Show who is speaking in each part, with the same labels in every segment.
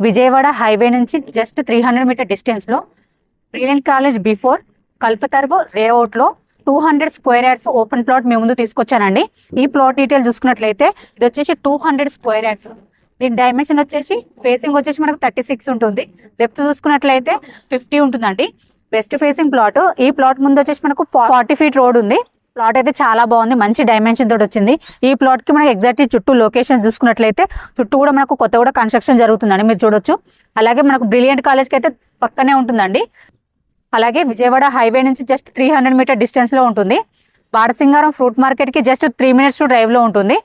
Speaker 1: Vijayawada highway నుంచి just 300 metre డిస్టెన్స్లో brilliant college before కల్పతరువు లేఅవుట్లో 200 స్క్వేర్ యార్డ్స్ ఓపెన్ ప్లాట్ మీ ముందు తీసుకొచ్చానండి. ఈ ప్లాట్ డీటెయిల్ చూసుకున్నట్లయితే ఇది వచ్చేసి 200 స్క్వేర్ యార్డ్స్. దీని డైమెన్షన్ వచ్చేసి ఫేసింగ్ వచ్చేసి మనకు 36 ఉంటుంది. డెప్త్ చూసుకున్నట్లయితే 50 ఉంటుందండి. West facing plot. ఈ ప్లాట్ ముందు వచ్చేసి మనకు 40 ఫీట్ రోడ్ ఉంది. ప్లాట్ అయితే చాలా బాగుంది, మంచి డైమెన్షన్ తోటి వచ్చింది. ఈ ప్లాట్కి మనకి ఎగ్జాక్ట్లీ చుట్టూ లొకేషన్ చూసుకున్నట్లయితే చుట్టూ కూడా మనకు కొత్త కూడా కన్స్ట్రక్షన్ జరుగుతుందండి, మీరు చూడొచ్చు. అలాగే మనకు బ్రిలియంట్ కాలేజ్కి అయితే పక్కనే ఉంటుందండి. అలాగే విజయవాడ హైవే నుంచి జస్ట్ 300 మీటర్ డిస్టెన్స్లో ఉంటుంది. బాడసింగారం ఫ్రూట్ మార్కెట్కి జస్ట్ 3 మినిట్స్ డ్రైవ్లో ఉంటుంది.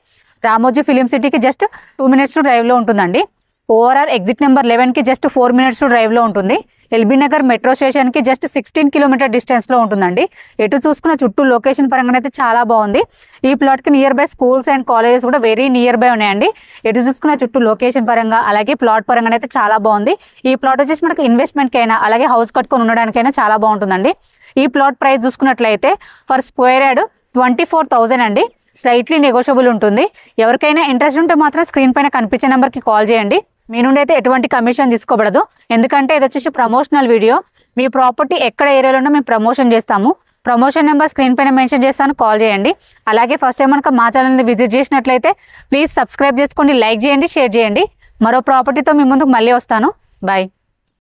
Speaker 1: రామోజీ ఫిలిం సిటీకి జస్ట్ 2 మినిట్స్ డ్రైవ్లో ఉంటుందండి. ఓఆర్ఆర్ ఎగ్జిట్ నెంబర్ 11కి జస్ట్ 4 మినిట్స్ డ్రైవ్లో ఉంటుంది. ఎల్బీ నగర్ మెట్రో స్టేషన్కి జస్ట్ 16 కిలోమీటర్ డిస్టెన్స్లో ఉంటుందండి. ఎటు చూసుకున్న చుట్టూ లొకేషన్ పరంగా అయితే చాలా బాగుంది. ఈ ప్లాట్కి nearby schools and colleges కూడా వెరీ నియర్ బై ఉన్నాయండి. ఎటు చూసుకున్న చుట్టూ లొకేషన్ పరంగా అలాగే ప్లాట్ పరంగా అయితే చాలా బాగుంది. ఈ ప్లాట్ వచ్చేసి మనకి ఇన్వెస్ట్మెంట్కైనా అలాగే హౌస్ కట్టుకొని ఉండడానికైనా చాలా బాగుంటుందండి. ఈ ప్లాట్ ప్రైస్ చూసుకున్నట్లయితే ఫర్ స్క్వేర్ యార్డ్ 24,000 అండి. స్లైట్లీ నెగోషియబుల్ ఉంటుంది. ఎవరికైనా ఇంట్రెస్ట్ ఉంటే మాత్రం స్క్రీన్ పైన కనిపించే నెంబర్కి కాల్ చేయండి. మీ నుండి అయితే ఎటువంటి కమిషన్ తీసుకోబడదు, ఎందుకంటే ఇది వచ్చేసి ప్రమోషనల్ వీడియో. మీ ప్రాపర్టీ ఎక్కడ ఏరియాలో మేము ప్రమోషన్ చేస్తాము. ప్రమోషన్ నెంబర్ స్క్రీన్ పైన మెన్షన్ చేస్తాను, కాల్ చేయండి. అలాగే ఫస్ట్ టైం కనుక మా ఛానల్ని విజిట్ చేసినట్లయితే ప్లీజ్ సబ్స్క్రైబ్ చేసుకోండి, లైక్ చేయండి, షేర్ చేయండి. మరో ప్రాపర్టీతో మీ ముందుకు మళ్ళీ వస్తాను. బాయ్.